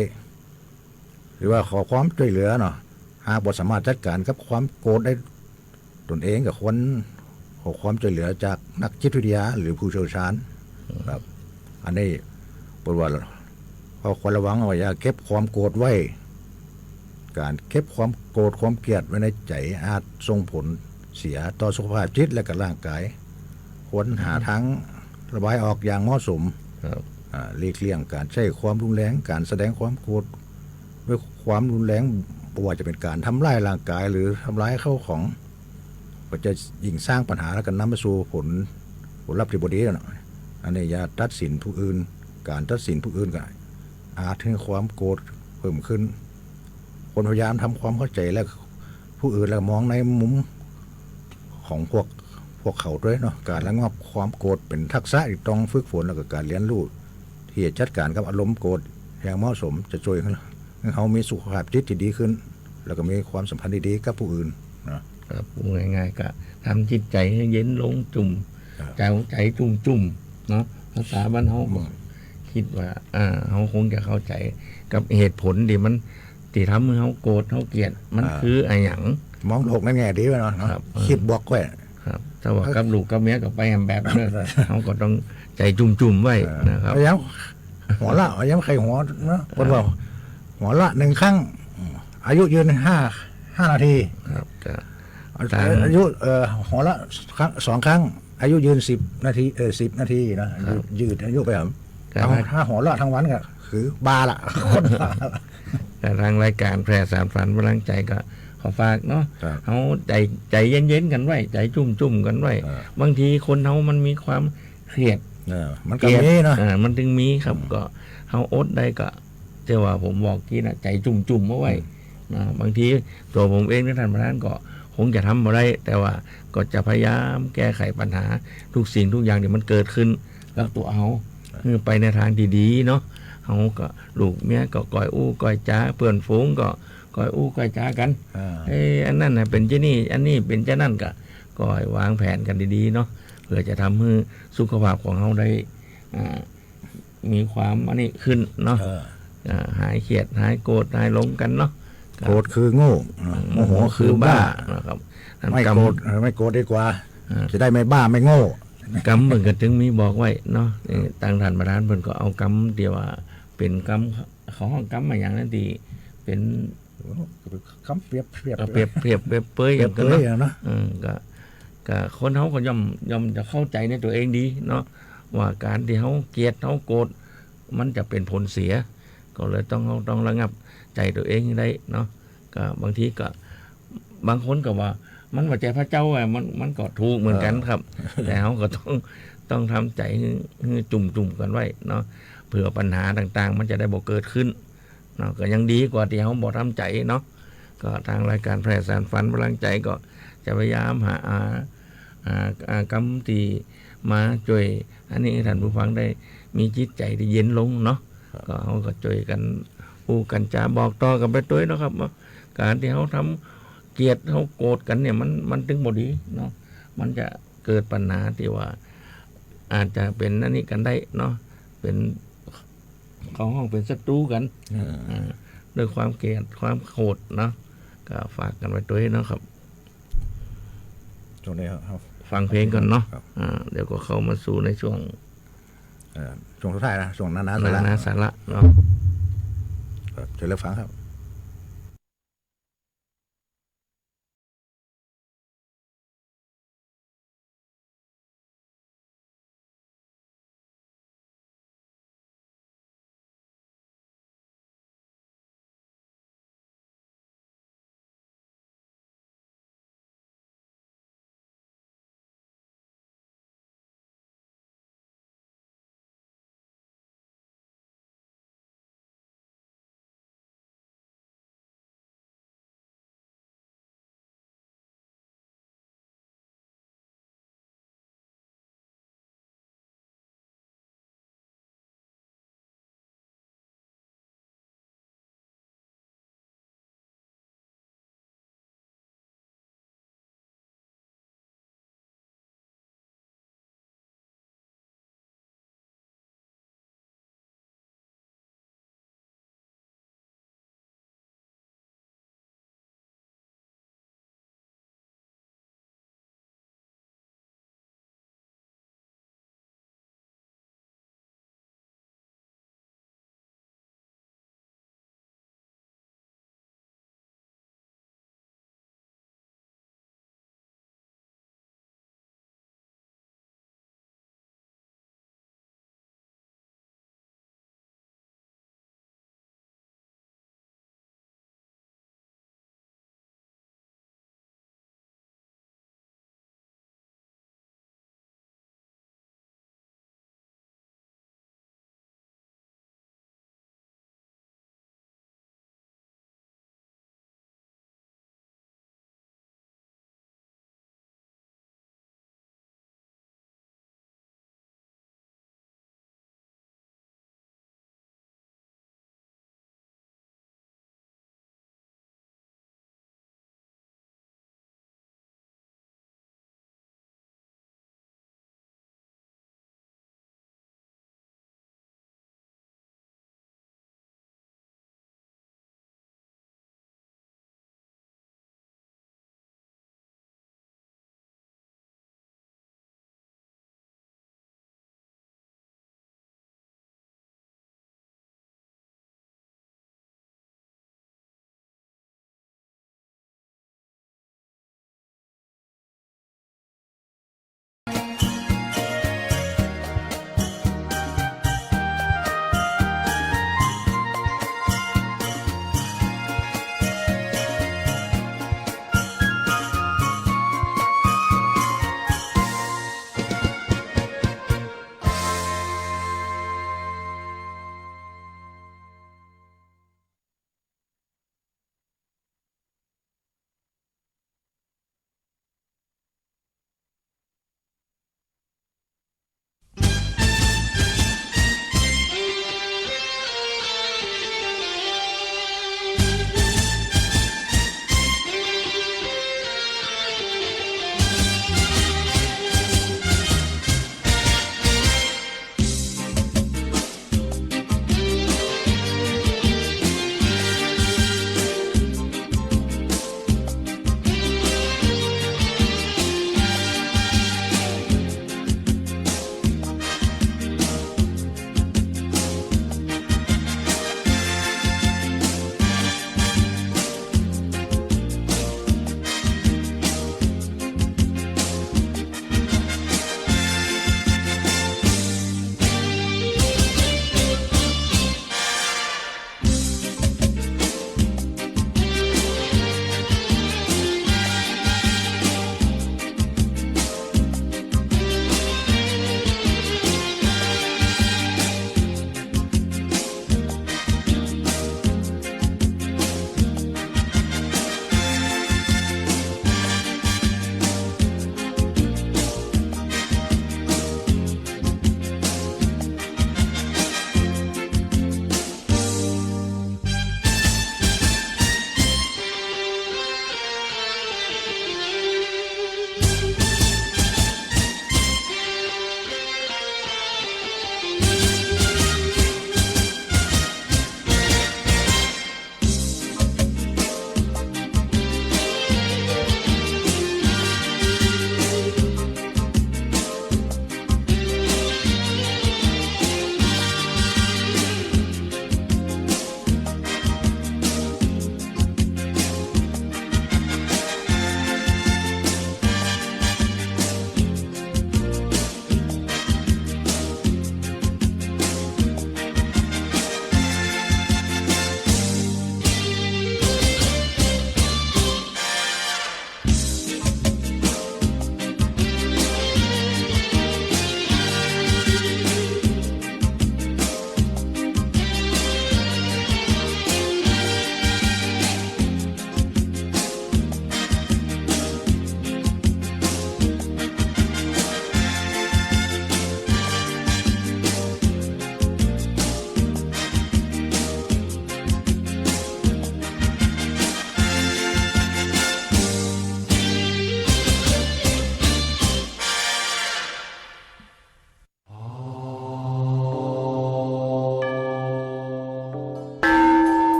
หรือว่าขอความช่วยเหลือเนาะหากบ่สามารถจัดการกับความโกรธได้ตนเองกับคนขอความช่วยเหลือจากนักจิตวิทยาหรือผู้เชี่ยวชาญครับอันนี้ปรว่าพอควรระวังเอาไว้อย่าเก็บความโกรธไว้การเก็บความโกรธความเกลียดไว้ในใจอาจส่งผลเสียต่อสุขภาพจิตและกับร่างกายควรหาทางระบายออกอย่างเหมาะสมหลีกเลี่ยงการใช้ความรุนแรงการแสดงความโกรธด้วยความรุนแรงไม่ว่าจะเป็นการทำร้ายร่างกายหรือทำร้ายเข้าของก็จะยิ่งสร้างปัญหาแล้วก็นำไปสู่ผลลัพธ์ที่บ่ดีเนาะอันนี้อย่าตัดสินผู้อื่นการตัดสินผู้อื่นก็อาจให้ความโกรธเพิ่มขึ้นคนพยายามทำความเข้าใจและผู้อื่นแล้วมองในมุมของพวกเขาด้วยเนาะการระงับความโกรธเป็นทักษะที่ต้องฝึกฝนแล้วก็การเรียนรู้ที่จะจัดการกับอารมณ์โกรธอย่างเหมาะสมจะช่วยให้เขามีสุขภาพจิตที่ดีขึ้นแล้วก็มีความสัมพันธ์ที่ดีกับผู้อื่นนะครับง่ายๆก็ทำจิตใจให้เย็นลงจุ่มใจจุ่มเนาะภาษาบ้านเขาคิดว่าเขาคงจะเข้าใจกับเหตุผลที่มันที่ทำให้เขาโกรธเขาเกลียดมันคืออะไรอย่างมองโลกในแง่ดีไว้เนาะคิดบวกไว้ครับถ้าว่ากับลูกกับเมียกับไปแบบนั้นเขาก็ต้องใจจุ่มไว้นะครับย้ำหัวละย้ำใครหัวนะคนบอกหัวละหนึ่งครั้ง อายุยืน5 นาที ครับก็ อายุหัวละ2 ครั้ง อายุยืน10 นาที10 นาทีนะยืดอายุไปครับถ้าหัวละทั้งวันก็คือบาละคนบา แต่ทางรายการแพร่สารฝันพลังใจก็ขอฝากเนาะเขาใจเย็นๆกันไว้ใจจุ่มๆกันไว้บางทีคนเขามันมีความเครียด มันก็มีเนาะ มันถึงมีครับก็เขาอดได้ก็เจ้าว่าผมบอกกี้นะใจจุ่มๆเอาไว้นะบางทีตัวผมเองในท่านประธานก็คงจะทำอะไรแต่ว่าก็จะพยายามแก้ไขปัญหาทุกสิ่งทุกอย่างที่มันเกิดขึ้นแล้วตัวเขาคือไปในทางดีๆเนาะเขาก็ลูกเมียก็ก่อยอู้ก่อยจ้าเพื่อนฝูงก็ก่อยอู้ก่อยจ้ากันอันนั้นนะเป็นเจ้านี่อันนี้เป็นเจ้านั่นก็ก่อยวางแผนกันดีๆเนาะเพื่อจะทำให้สุขภาพของเขาได้มีความอันนี้ขึ้นเนาะหายเครียดหายโกรธหายหลงกันเนาะโกรธคือโง่โมโหคือบ้า นะครับ ไม่โกรธดีกว่าจะได้ไม่บ้าไม่โง่ กรรมเหมือนกันถึงมีบอกไว้เนาะต่างฐานประธานเพิ่นก็เอากรรมเดียวว่าเป็นกรรมของห้องกรรมมาอย่างนั้นดีเป็นคำเปรียบเปยอย่างกันเนาะก็คนเขาก็ย่อมจะเข้าใจในตัวเองดีเนาะว่าการที่เขาเกลียดเขาโกรธมันจะเป็นผลเสียก็เลยต้องระงับใจตัวเองได้เนาะก็บางทีก็บางคนก็ว่ามันว่าใจพระเจ้ามันก็ถูกเหมือนกันครับ แต่เขาก็ต้องทำใจให้จุ่มกันไว้เนาะเผื่อปัญหาต่างๆมันจะได้บ่เกิดขึ้นเนาะก็ยังดีกว่าที่เขาบ่ทำใจเนาะก็ทางรายการแพร่สารฝันพลังใจก็จะพยายามหากรรมที่มาช่วยอันนี้ท่านผู้ฟังได้มีจิตใจที่เย็นลงเนาะก็เขาก็ช่วยกันอู้กันจาบอกต่อกันไปด้วยนะครับการที่เขาทำเกลียดเขาโกรธกันเนี่ยมันถึงบ่ดีเนาะมันจะเกิดปัญหาที่ว่าอาจจะเป็นนั่นนี่กันได้เนาะเป็นเขาห้องเป็นศัตรูกันด้วยความเกลียดความโกรธเนาะก็ฝากกันไว้ด้วยเนาะครับช่วงนี้ครับฟังเพลงก่อนเนาะเดี๋ยวก็เข้ามาสู่ในช่วงสุดท้ายนะช่วงนานาสาระเนาะเชิญรับฟังครับ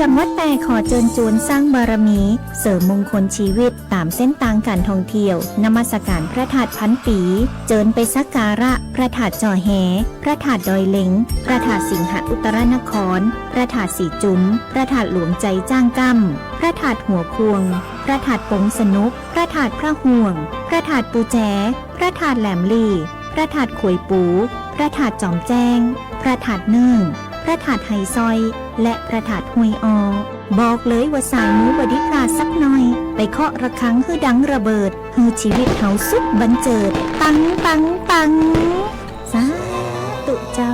จังหวัดแปรขอเชิญชวนสร้างบารมีเสริมมงคลชีวิตตามเส้นทางการท่องเที่ยวนมัสการพระธาตุพันปีเจิญไปสักการะพระธาตุจอแหพระธาตุดอยเหล็งพระธาตุสิงหอุตรนครพระธาตุสีจุ๋มพระธาตุหลวงใจจ้างกั้มพระธาตุหัวควงพระธาตุปงสนุกพระธาตุพระห่วงพระธาตุปูแจพระธาตุแหลมลี่พระธาตุขวยปูพระธาตุจอมแจ้งพระธาตุเนื่องพระธาตุไหซอยและพระธาตุห้วยออบอกเลยว่าสายมูบดิพลาสักหน่อยไปเคาะระฆังฮือดังระเบิดฮือชีวิตเฮาสุดบันเจิดปังปังปังสาตุเจ้า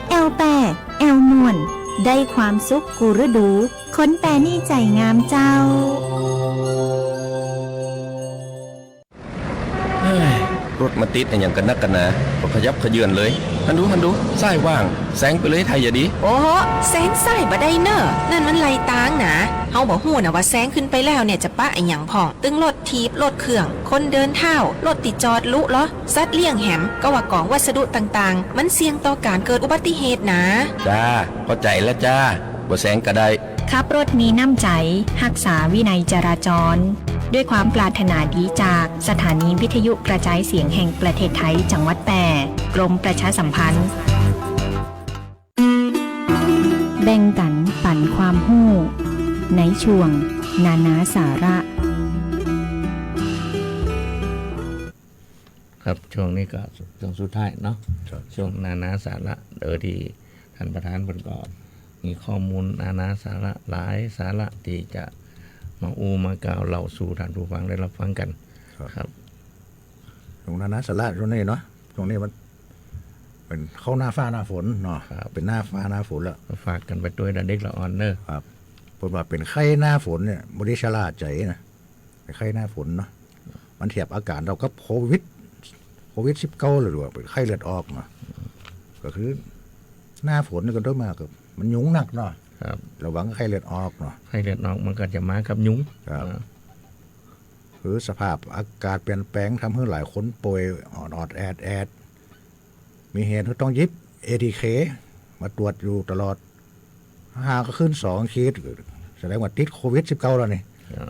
แอลแปแอลนวลได้ความสุขกูฤดูคนแปรนี่ใจงามเจ้า รถมาติดอย่างกันนักกันนะก็ขยับขยื่นเลยฮันดูซ้ายว่างแซงไปเลยไทยอย่าดีโอ้โหแซงซ้ายบ่ได้เนอะนั่นมันไหลตางนะเฮาบ่ฮู้นะว่าแซงขึ้นไปแล้วเนี่ยจะปะไอ้หยังพ่องตึงรถถีบรถเครื่องคนเดินเท้ารถติดจอดลุเหรอสัตว์เลี้ยงแหมก็ว่ากองวัสดุต่างๆมันเสี่ยงต่อการเกิดอุบัติเหตุนะจ้าเข้าใจแล้วจ้าบ่แซงก็ได้ขับรถมีน้ำใจรักษาวินัยจราจรด้วยความปรารถนาดีจากสถานีวิทยุกระจายเสียงแห่งประเทศไทยจังหวัดแปรกรมประชาสัมพันธ์แบ่งกันปั่นความหู้ในช่วงนานาสาระครับช่วงนี้ก็ช่วงสุดท้ายเนาะช่วงนานาสาระโดยที่ท่านประธานบนกอบมีข้อมูลนานาสาระหลายสาระที่จะมามากล่าวเล่าสู่ท่านผู้ฟังได้รับฟังกันครับตรงนานาสาระตรงนี้เนาะตรงนี้มันเป็นเข้าหน้าฟ้าหน้าฝนเนาะเป็นหน้าฟ้าหน้าฝนแล้วฝากกันไปด้วยดันเด็กละอ่อนเนอะครับผลว่าเป็นไข้หน้าฝนเนี่ยบริชลาใจนะเป็นไข้หน้าฝนเนาะมันเทียบอากาศเราก็โควิด19เลยหรือว่าเป็นไข้เลือดออกเนาะก็คือหน้าฝนนี่ก็ด้วยมากกับมันยุงหนักเนาะระวังไข้เลือดออกเนาะไข้เลือดออกมันก็จะมากับยุงหรือสภาพอากาศเปลี่ยนแปลงทำให้หลายคนป่วยออดแอดมีเหตุต้องยิบ ATK มาตรวจอยู่ตลอดก็ขึ้น2 ขีดแสดงว่าติดโควิด19แล้วนี่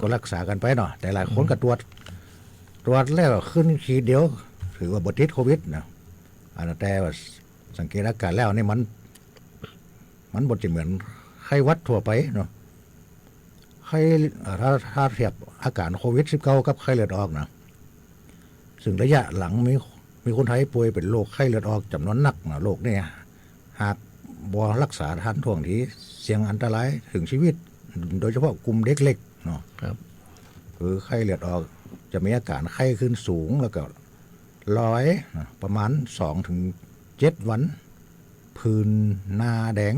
ก็รักษากันไปเนาะแต่หลายคนก็ตรวจแล้วขึ้นขีดเดียวถือว่าบ่ติดโควิดนะอันแต่ว่าสังเกตอาการแล้วนี่มันบ่จะเหมือนไข้หวัดทั่วไปเนาะไข้ถ้าเทียบอาการโควิด19กับไข้เลือดออกนะซึ่งระยะหลังมีคนไทยป่วยเป็นโรคไข้เลือดออกจำนวนนักนะโรคเนี่ยหากบ่รักษาทันท่วงทีเสี่ยงอันตรายถึงชีวิตโดยเฉพาะกลุ่มเด็กเล็กเนาะครับคือไข้เลือดออกจะมีอาการไข้ขึ้นสูงแล้วก็ประมาณ 2-7 วันผื่นหน้าแดง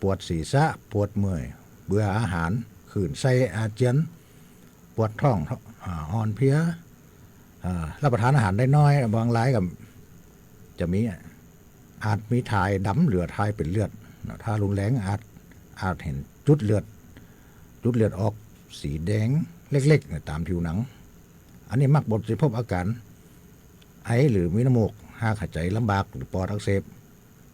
ปวดศีรษะปวดเมื่อยเบื่ออาหารขื่นไส้อาเจียนปวดท้องอ่อนเพลียรับประทานอาหารได้น้อยบางรายกับจะมีอาจมีถ่ายดำเหลือถ่ายเป็นเลือดถ้ารุนแรงอาจเห็นจุดเลือดออกสีแดงเล็กๆตามผิวหนังอันนี้มักบ่จะพบอาการไอหรือมีน้ำมูกหากหายใจลำบากหรือปอดอักเสบ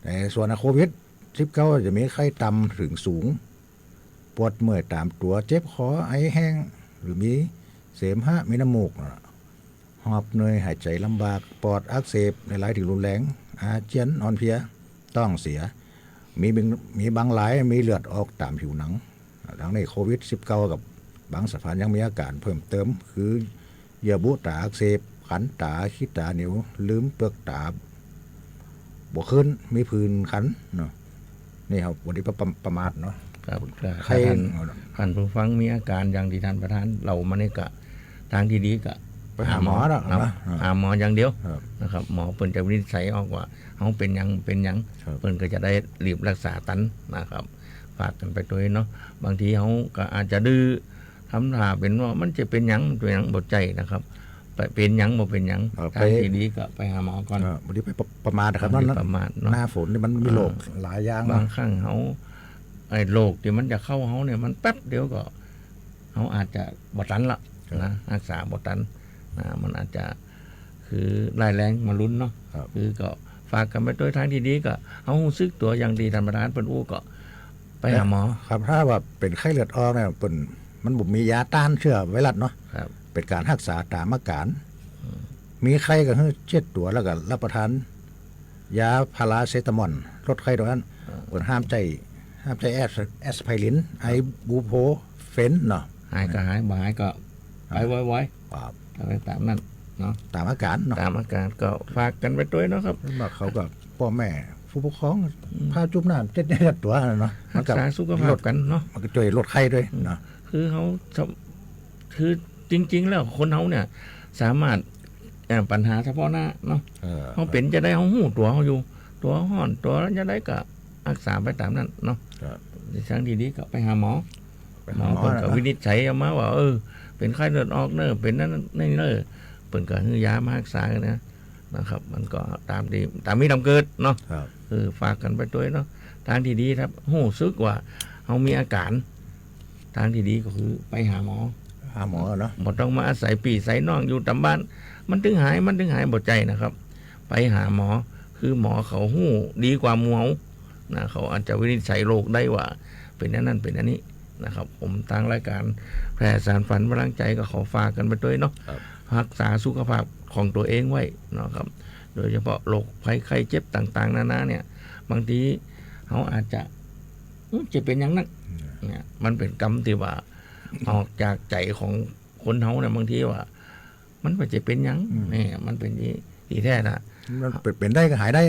แต่ส่วนโควิด19จะมีไข้ต่ำถึงสูงปวดเมื่อยตามตัวเจ็บคอไอแห้งหรือมีเสมหะมีน้ำมูกหอบเหนื่อยหายใจลำบากปอดอักเสบในหลายถึงรุนแรงอาเจียนอ่อนเพลียต้องเสียมีบางหลายมีเลือดออกตามผิวหนังดังในโควิด19กับบางสถานยังมีอาการเพิ่มเติมคือเยื่อบุตาอักเสบขันตาขี้ตาเหนียวลืมเปลือกตาบวกขึ้นมีผื่นขันเนาะนี่ครับวันนี้ประมาทเนาะครับใครท่านผู้ฟังมีอาการอย่างที่ท่านประธานเรามาเนี่ยกะทางที่ดีกะไปหาหมอแล้วหาหมออย่างเดียวนะครับหมอเปิ่นจะวินิจฉัยออกว่าเขาเป็นยังเปิ่นก็จะได้รีบรักษาตันนะครับฝากกันไปตัวเนาะบางทีเขาก็อาจจะดื้อทำท่าเป็นว่ามันจะเป็นยังตัวยังบดใจนะครับเป็นยังบ่เป็นยังทางที่ดีก็ไปหาหมอก่อนวันนี้ไปประมาทครับนั่นประมาทหน้าฝนนี่มันมีโรคหลายอย่างบางครั้งเขาไอ้โรคที่มันจะเข้าเขาเนี่ยมันแป๊บเดียวก็เขาอาจจะบดตันละนะรักษาบดตันมันอาจจะคือรายแรงมาลุ้นเนาะคือก็ฝากกันไปด้วยทางที่ดีก็เอาซึกตัวอย่างดีธรรมดาเป็นอู้ก็ ไปหาหมอ ครับถ้าว่าเป็นไข้เลือดออกเนี่ยเป็นมันบ่มียาต้านเชื้อไวรัสเนาะ ครับ เป็นการรักษาตามอาการ มีไข้ก็ให้เช็ดตัวแล้วก็รับประทานยาพาราเซตามอลลดไข้ตรงนั้นเป็นห้ามใจแอสไพรินไอบูโพเฟนเนาะ หายก็หายบ่หายก็ไปไว้ๆไปตามนั้นเนาะ ตามอาการเนาะ ตามอาการก็ฝากกันไปด้วยเนาะครับ แล้วเขาก็พ่อแม่ผู้ปกครองพาจุ่มน้ำเจ็ดตัวเนาะ รักษาสุขภาพกันเนาะ มันก็ช่วยลดไข้ด้วยเนาะ คือเขาคือจริง ๆ แล้วคนเขาเนี่ยสามารถปัญหาเฉพาะหน้าเนาะเขาเป็นจะได้เขาหูตัวเขาอยู่ตัวห่อนตัวจะได้ก็รักษาไปตามนั้นเนาะครั้งดีๆก็ไปหาหมอเพิ่นก็วินิจฉัยออกมาว่าเป็นไข้เลือดออกเนอะเป็นนั่นนี่เนอะเพิ่นก็ให้ยามารักษากันนะครับ มันก็ตามมีตามเกิดเนาะฝากกันไปด้วยเนาะทางที่ดีครับหู้ซึกว่าเขามีอาการทางที่ดีก็คือไปหาหมอเนาะบ่ต้องมาอาศัยปีใส่น้องอยู่ตามบ้านมันถึงหายบ่ใจนะครับ ไปหาหมอคือหมอเขาหู้ดีกว่าหมอนะเขาอาจจะวินิจฉัยโรคได้ว่าเป็นนั้นเป็นอันนี้นะครับ ผมทางรายการแพร่สารฝันพลังใจก็ขอฝากกันไปด้วยเนาะรักษาสุขภาพของตัวเองไว้นะครับ โดยเฉพาะโรคภัยไข้เจ็บต่างๆนานาเนี่ยบางทีเขาอาจจะเป็นอย่างนั้นเนี่ยมันเป็นกรรมที่ว่าออกจากใจของคนเขาเนี่ยบางทีว่ามันจะเป็นอย่างนี่มันเป็นที่แท้นะ มันเป็นได้ก็หายได้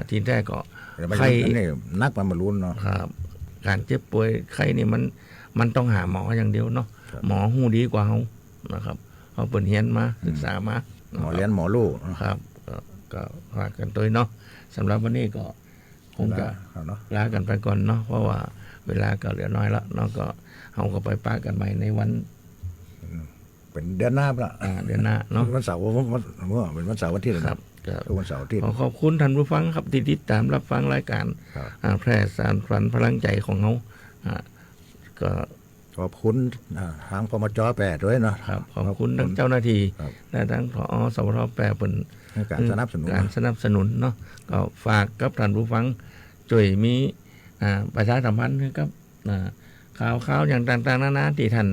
ทีแท้ก็ไข้นี่นักมันมาลุ้นเนาะครับการเจ็บป่วยไข้นี่มันต้องหาหมออย่างเดียวเนาะหมอหูดีกว่าเขานะครับเขาเปิดเรียนมาศึกษามาหมอเรียนหมอลูกครับก็ฝากกันตัวเนาะสำหรับวันนี้ก็คงจะลากันไปก่อนเนาะเพราะว่าเวลาก็เหลือน้อยแล้วเนาะก็เขาก็ไปป้ากันใหม่ในวันเป็นเดือนหน้าละเดือนหน้าเนาะวันเสาร์เป็นวันเสาร์วันที่ครับวันเสาร์ที่ขอบคุณท่านผู้ฟังครับที่ติดตามรับฟังรายการแพร่สารฝันพลังใจของเขาก็ขอบคุณทางพมจ.8ด้วยเนาะครับขอบคุณทั้งเจ้าหน้าที่และทั้งผอ.สวท.8เป็นการสนับสนุนเนาะก็ฝากกับท่านผู้ฟังช่วยมีประชาสัมพันธ์ครับข่าวอย่างต่างๆนานาที่ท่าน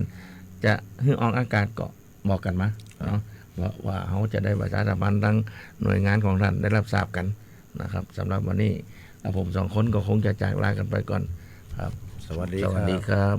จะให้ออกอากาศก็บอกกันมาเนาะว่าเขาจะได้ประชาสัมพันธ์ทั้งหน่วยงานของท่านได้รับทราบกันนะครับสำหรับวันนี้ผม2 คนก็คงจะจากลากันไปก่อนครับสวัสดีครับ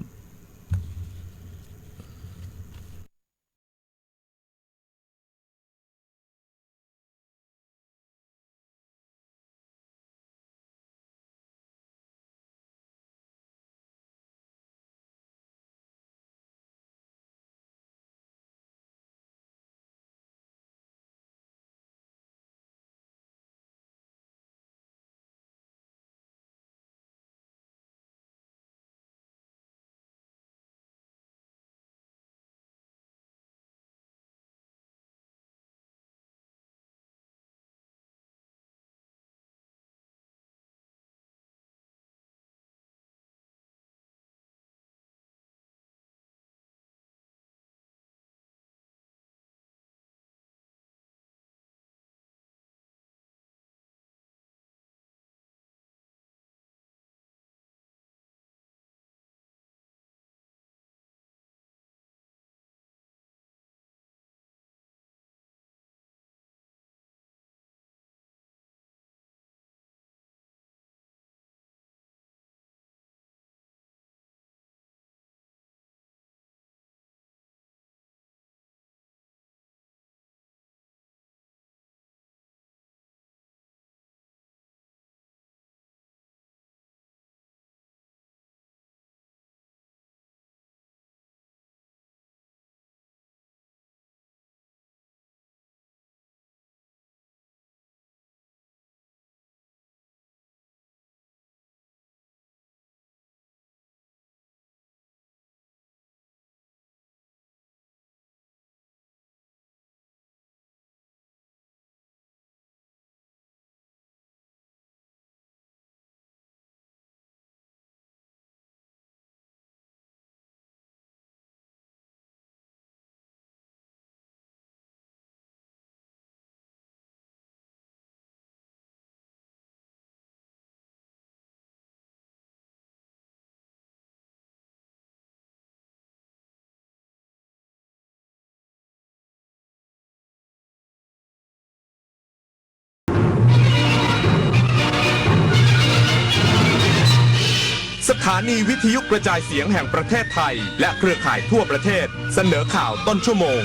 ถานีวิทยุกระจายเสียงแห่งประเทศไทยและเครือข่ายทั่วประเทศเสนอข่าวต้นชั่วโมง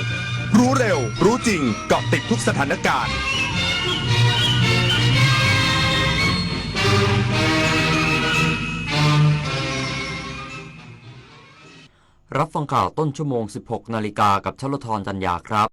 รู้เร็วรู้จริงเกาะติดทุกสถานการณ์รับฟังข่าวต้นชั่วโมง 16 นาฬิกากับชลธร จันยาครับ